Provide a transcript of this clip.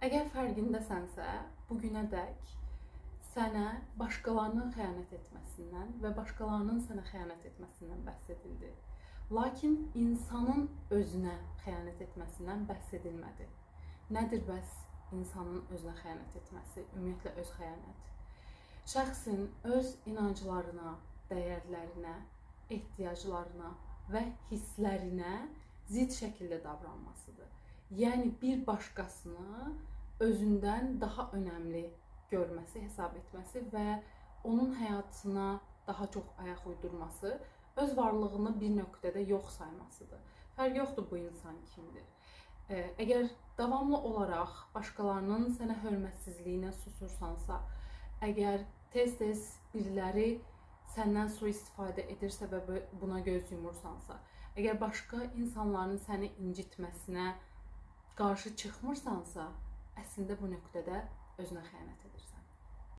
Əgər fərqindəsənsə, bugünədək sənə başqalarının xəyanət etməsindən və başqalarının sənə xəyanət etməsindən bəhs edildi. Lakin insanın özünə xəyanət etməsindən bəhs edilmədi. Nədir bəs insanın özünə xəyanət etməsi, ümumiyyətlə öz xəyanət? Şəxsin öz inanclarına, dəyərlərinə, ehtiyaclarına və hisslərinə zidd şəkildə davranmasıdır. Yəni bir başqasını özündən daha önəmli görməsi, hesab etməsi və onun həyatına daha çox ayaq uydurması, öz varlığını bir nöqtədə yox saymasıdır. Fərq yoxdur bu insan kimdir. Əgər davamlı olaraq başqalarının sənə hörmətsizliyinə susursansa, əgər tez-tez biriləri səndən sui-istifadə edirsə və buna göz yumursansa, əgər başqa insanların səni incitməsinə qarşı çıxmırsansa, əslində bu nöqtədə özünə xəyanət edirsən.